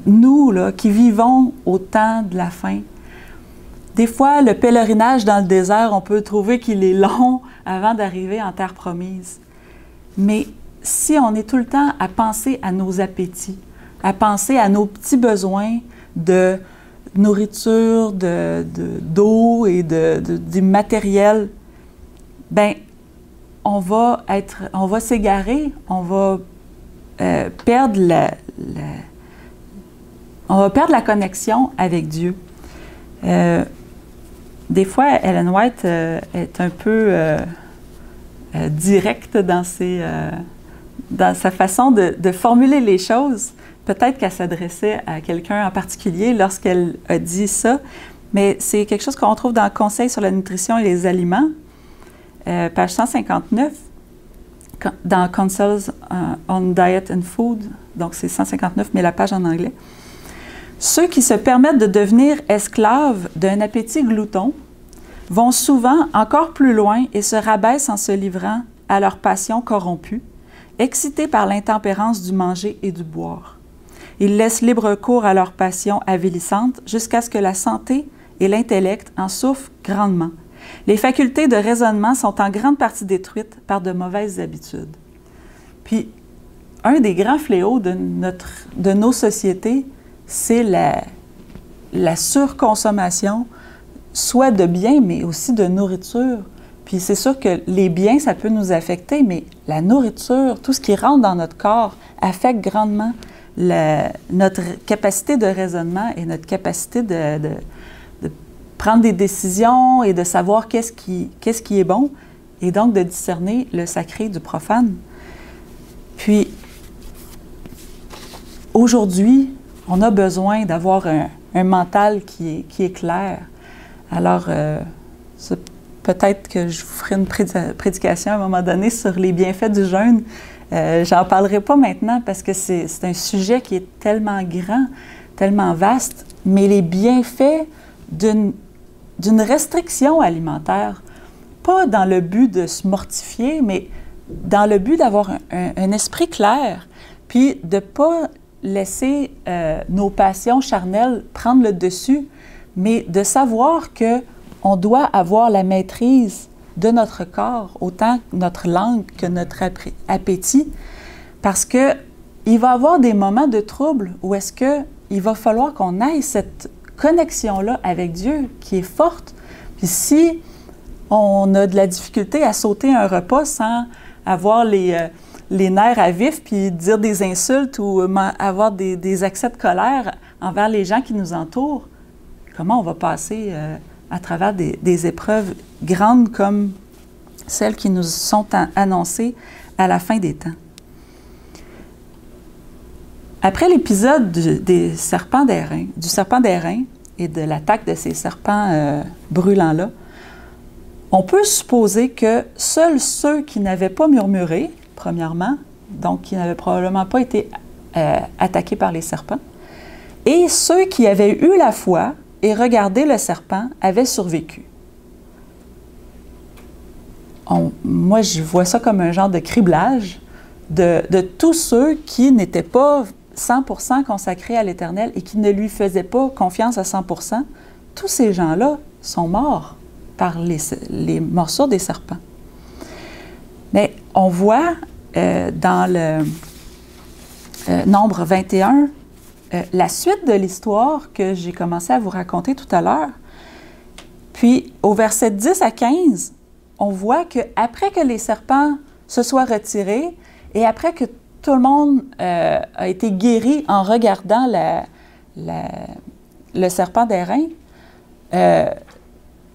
nous, là, qui vivons au temps de la fin. Des fois, le pèlerinage dans le désert, on peut trouver qu'il est long avant d'arriver en terre promise. Mais si on est tout le temps à penser à nos appétits, à penser à nos petits besoins de nourriture, d'eau et du matériel, bien, on va s'égarer, on va perdre la connexion avec Dieu. Des fois, Ellen White est un peu directe dans sa façon de formuler les choses. Peut-être qu'elle s'adressait à quelqu'un en particulier lorsqu'elle a dit ça, mais c'est quelque chose qu'on trouve dans Conseil sur la nutrition et les aliments, page 159, dans Counsels on Diet and Food, donc c'est 159, mais la page en anglais. Ceux qui se permettent de devenir esclaves d'un appétit glouton vont souvent encore plus loin et se rabaissent en se livrant à leur passion corrompue, excités par l'intempérance du manger et du boire. Ils laissent libre cours à leur passion avilissante jusqu'à ce que la santé et l'intellect en souffrent grandement. Les facultés de raisonnement sont en grande partie détruites par de mauvaises habitudes. Puis, un des grands fléaux de nos sociétés, c'est la surconsommation, soit de biens, mais aussi de nourriture. Puis c'est sûr que les biens, ça peut nous affecter, mais la nourriture, tout ce qui rentre dans notre corps, affecte grandement notre capacité de raisonnement et notre capacité de prendre des décisions et de savoir qu'est-ce qui est bon, et donc de discerner le sacré du profane. Puis, aujourd'hui, on a besoin d'avoir un mental qui est clair. Alors, peut-être que je vous ferai une prédication à un moment donné sur les bienfaits du jeûne. J'en parlerai pas maintenant parce que c'est un sujet qui est tellement grand, tellement vaste, mais les bienfaits d'une restriction alimentaire, pas dans le but de se mortifier, mais dans le but d'avoir un esprit clair, puis de ne pas laisser nos passions charnelles prendre le dessus, mais de savoir qu'on doit avoir la maîtrise de notre corps, autant notre langue que notre appétit, parce qu'il va y avoir des moments de trouble où est-ce qu'il va falloir qu'on aille cette connexion-là avec Dieu qui est forte. Puis si on a de la difficulté à sauter un repas sans avoir les nerfs à vif, puis dire des insultes ou avoir des accès de colère envers les gens qui nous entourent, comment on va passer à travers des épreuves grandes comme celles qui nous sont annoncées à la fin des temps? Après l'épisode du serpent d'airain et de l'attaque de ces serpents brûlants-là, on peut supposer que seuls ceux qui n'avaient pas murmuré, premièrement, donc qui n'avaient probablement pas été attaqués par les serpents, et ceux qui avaient eu la foi et regardé le serpent avaient survécu. Moi, je vois ça comme un genre de criblage de tous ceux qui n'étaient pas 100% consacrés à l'Éternel et qui ne lui faisaient pas confiance à 100%. Tous ces gens-là sont morts par les morsures des serpents. Mais on voit dans le Nombre 21, la suite de l'histoire que j'ai commencé à vous raconter tout à l'heure. Puis, au verset 10 à 15, on voit qu'après que les serpents se soient retirés et après que tout le monde a été guéri en regardant le serpent d'airain,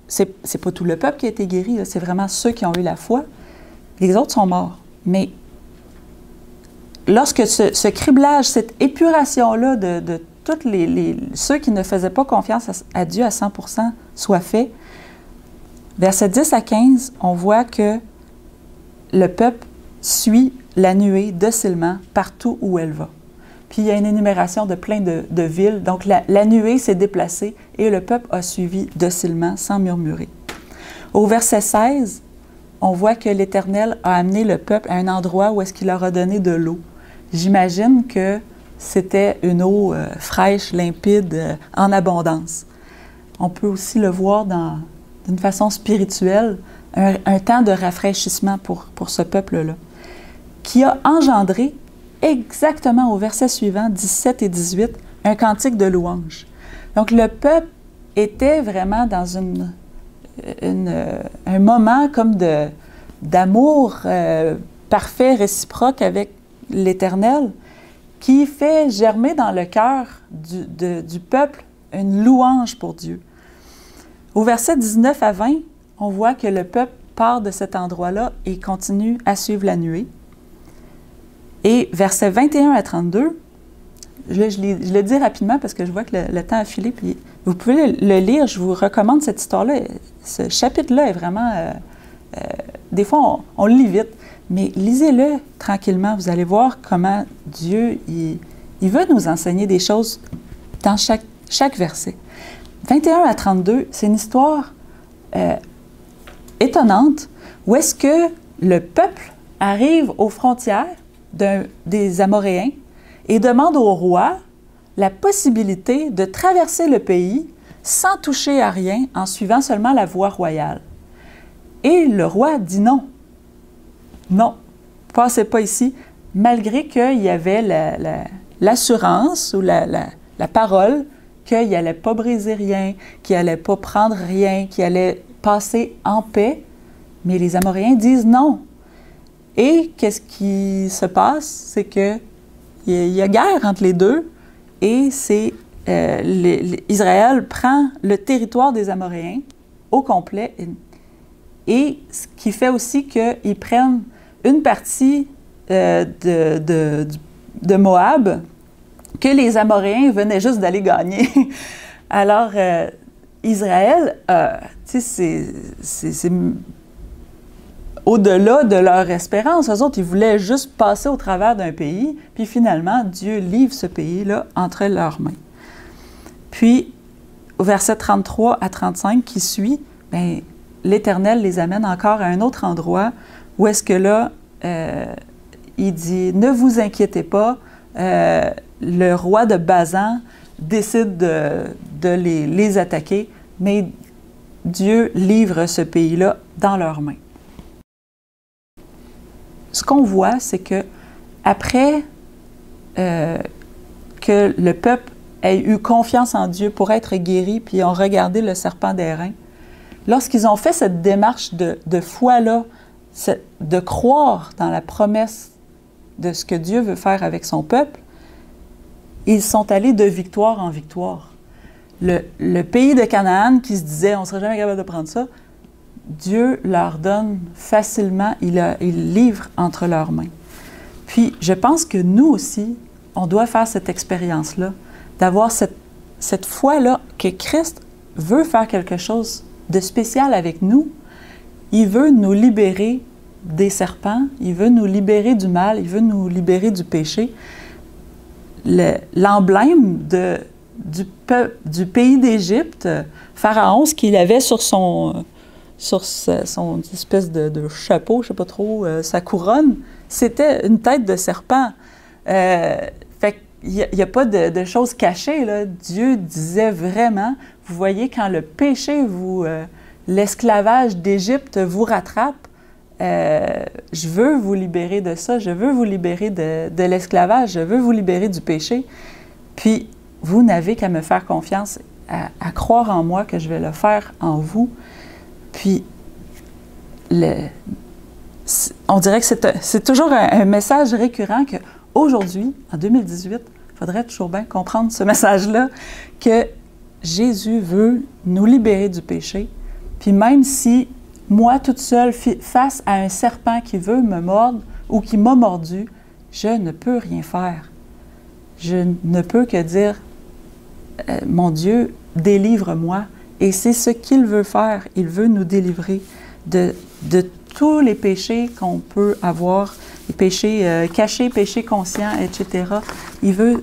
c'est pas tout le peuple qui a été guéri, c'est vraiment ceux qui ont eu la foi. Les autres sont morts. Mais lorsque ce criblage, cette épuration-là de tous ceux qui ne faisaient pas confiance à Dieu à 100% soit fait, versets 10 à 15, on voit que le peuple suit la nuée docilement partout où elle va. Puis il y a une énumération de plein de villes. Donc la nuée s'est déplacée et le peuple a suivi docilement sans murmurer. Au verset 16, on voit que l'Éternel a amené le peuple à un endroit où est-ce qu'il leur a donné de l'eau. J'imagine que c'était une eau fraîche, limpide, en abondance. On peut aussi le voir d'une façon spirituelle, un temps de rafraîchissement pour ce peuple-là, qui a engendré exactement au verset suivant, 17 et 18, un cantique de louange. Donc le peuple était vraiment dans un moment comme d'amour parfait, réciproque avec l'Éternel, qui fait germer dans le cœur du peuple une louange pour Dieu. Au verset 19 à 20, on voit que le peuple part de cet endroit-là et continue à suivre la nuée. Et versets 21 à 32, je le dis rapidement parce que je vois que le temps a filé, puis vous pouvez le lire, je vous recommande cette histoire-là. Ce chapitre-là est vraiment... des fois, on le lit vite, mais lisez-le tranquillement. Vous allez voir comment Dieu, il veut nous enseigner des choses dans chaque verset. 21 à 32, c'est une histoire étonnante où est-ce que le peuple arrive aux frontières des Amoréens et demande au roi la possibilité de traverser le pays sans toucher à rien en suivant seulement la voie royale. Et le roi dit non. Non, passez pas ici, malgré qu'il y avait l'assurance ou la parole qu'il n'allait pas briser rien, qu'il n'allait pas prendre rien, qu'il allait passer en paix. Mais les Amoréens disent non. Et qu'est-ce qui se passe? C'est qu'il y a guerre entre les deux et c'est Israël prend le territoire des Amoréens au complet et ce qui fait aussi qu'ils prennent une partie de Moab que les Amoréens venaient juste d'aller gagner. Alors, Israël, tu sais, c'est au-delà de leur espérance. Eux autres, ils voulaient juste passer au travers d'un pays, puis finalement, Dieu livre ce pays-là entre leurs mains. Puis, au verset 33 à 35 qui suit, bien, l'Éternel les amène encore à un autre endroit où est-ce que là, il dit « Ne vous inquiétez pas, le roi de Basan décide de les attaquer, mais Dieu livre ce pays-là dans leurs mains. » Ce qu'on voit, c'est que après que le peuple ait eu confiance en Dieu pour être guéri, puis ont regardé le serpent d'airain, lorsqu'ils ont fait cette démarche de foi-là, de croire dans la promesse de ce que Dieu veut faire avec son peuple, ils sont allés de victoire en victoire. Le pays de Canaan qui se disait « on ne serait jamais capable de prendre ça », Dieu leur donne facilement, il livre entre leurs mains. Puis, je pense que nous aussi, on doit faire cette expérience-là, d'avoir cette foi-là que Christ veut faire quelque chose de spécial avec nous. Il veut nous libérer des serpents, il veut nous libérer du mal, il veut nous libérer du péché. L'emblème du pays d'Égypte, Pharaon, ce qu'il avait sur son espèce de chapeau, je ne sais pas trop, sa couronne, c'était une tête de serpent. Fait qu'il n'y a pas de choses cachées, là. Dieu disait vraiment, vous voyez, quand le péché, l'esclavage d'Égypte vous rattrape, je veux vous libérer de ça, je veux vous libérer de l'esclavage, je veux vous libérer du péché. Puis, vous n'avez qu'à me faire confiance, à croire en moi que je vais le faire en vous. Puis, on dirait que c'est toujours un message récurrent qu'aujourd'hui, en 2018, il faudrait toujours bien comprendre ce message-là, que Jésus veut nous libérer du péché. Puis même si moi, toute seule, face à un serpent qui veut me mordre ou qui m'a mordu, je ne peux rien faire. Je ne peux que dire, mon Dieu, délivre-moi. Et c'est ce qu'il veut faire. Il veut nous délivrer de tous les péchés qu'on peut avoir, les péchés cachés, péchés conscients, etc. Il veut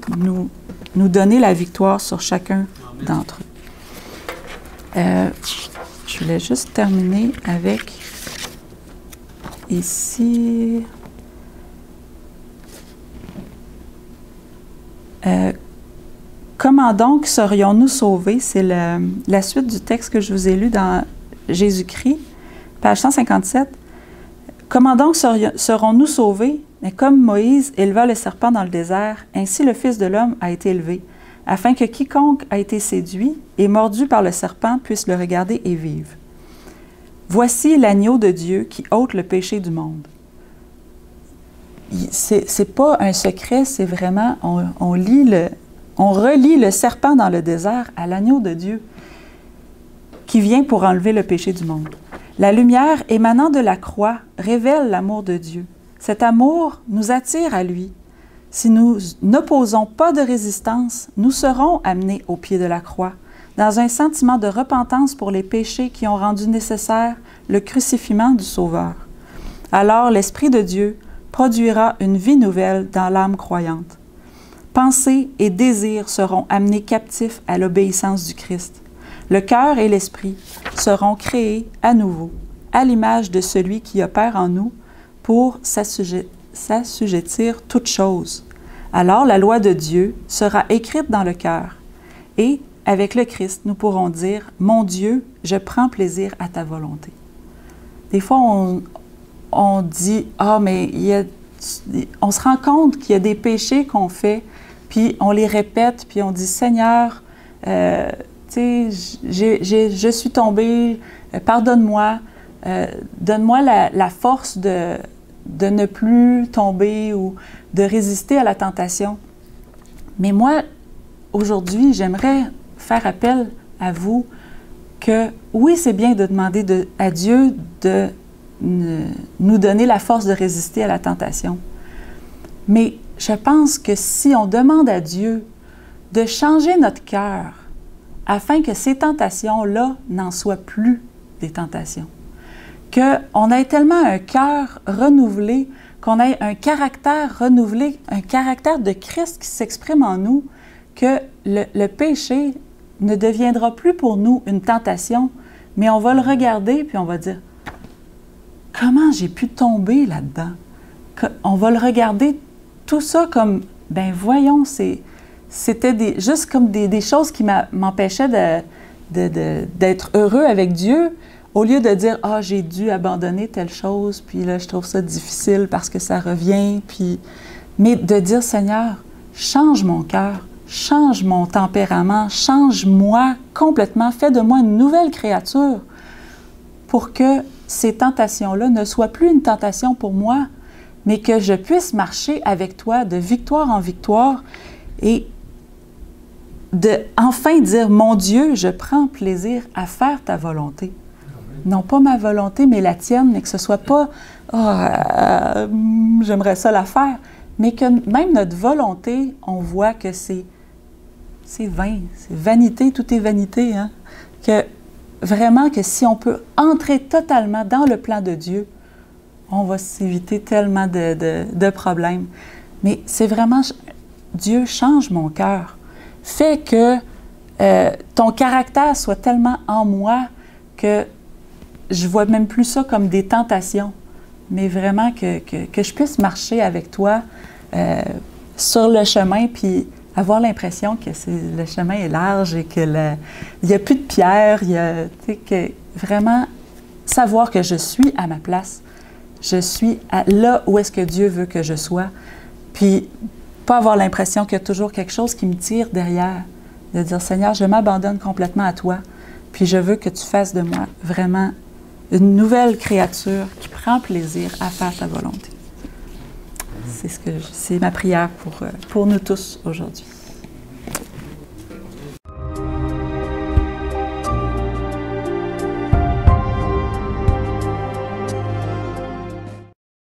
nous donner la victoire sur chacun d'entre eux. Je voulais juste terminer avec ici. Comment donc serions-nous sauvés? C'est la suite du texte que je vous ai lu dans Jésus-Christ, page 157. Comment donc serons-nous sauvés? Mais comme Moïse éleva le serpent dans le désert, ainsi le Fils de l'homme a été élevé, afin que quiconque a été séduit et mordu par le serpent puisse le regarder et vivre. Voici l'agneau de Dieu qui ôte le péché du monde. C'est pas un secret, c'est vraiment, on relie le serpent dans le désert à l'agneau de Dieu qui vient pour enlever le péché du monde. La lumière émanant de la croix révèle l'amour de Dieu. Cet amour nous attire à lui. Si nous n'opposons pas de résistance, nous serons amenés au pied de la croix, dans un sentiment de repentance pour les péchés qui ont rendu nécessaire le crucifixion du Sauveur. Alors l'Esprit de Dieu produira une vie nouvelle dans l'âme croyante. Pensées et désirs seront amenés captifs à l'obéissance du Christ. Le cœur et l'esprit seront créés à nouveau, à l'image de celui qui opère en nous pour s'assujettir toutes choses. Alors la loi de Dieu sera écrite dans le cœur, et avec le Christ, nous pourrons dire « Mon Dieu, je prends plaisir à ta volonté ». Des fois, on dit « Ah, mais on se rend compte qu'il y a des péchés qu'on fait, puis on les répète, puis on dit « Seigneur, tu sais, je suis tombé, pardonne-moi, donne-moi la force de ne plus tomber ou de résister à la tentation. » Mais moi, aujourd'hui, j'aimerais faire appel à vous que, oui, c'est bien de demander à Dieu de nous donner la force de résister à la tentation. Mais je pense que si on demande à Dieu de changer notre cœur afin que ces tentations-là n'en soient plus des tentations, qu'on ait tellement un cœur renouvelé, qu'on ait un caractère renouvelé, un caractère de Christ qui s'exprime en nous, que le péché ne deviendra plus pour nous une tentation, mais on va le regarder puis on va dire « Comment j'ai pu tomber là-dedans? » On va le regarder tout ça comme « Ben voyons, c'était juste comme des choses qui m'empêchaient d'être heureux avec Dieu, au lieu de dire « Ah, j'ai dû abandonner telle chose, puis là, je trouve ça difficile parce que ça revient. » Mais de dire « Seigneur, change mon cœur, change mon tempérament, change-moi complètement, fais de moi une nouvelle créature pour que ces tentations-là ne soient plus une tentation pour moi, mais que je puisse marcher avec toi de victoire en victoire et de enfin dire « Mon Dieu, je prends plaisir à faire ta volonté. » Non pas ma volonté, mais la tienne, mais que ce soit pas « j'aimerais ça la faire », mais que même notre volonté, on voit que c'est vain, c'est vanité, tout est vanité, hein? Que vraiment que si on peut entrer totalement dans le plan de Dieu, on va s'éviter tellement de problèmes. Mais c'est vraiment, Dieu, change mon cœur. Fais que ton caractère soit tellement en moi que je ne vois même plus ça comme des tentations, mais vraiment que je puisse marcher avec toi sur le chemin, puis avoir l'impression que le chemin est large et qu'il n'y a plus de pierres, que vraiment savoir que je suis à ma place, je suis là où est-ce que Dieu veut que je sois, puis pas avoir l'impression qu'il y a toujours quelque chose qui me tire derrière, de dire « Seigneur, je m'abandonne complètement à toi, puis je veux que tu fasses de moi vraiment une nouvelle créature qui prend plaisir à faire ta volonté. » C'est ma prière pour nous tous aujourd'hui.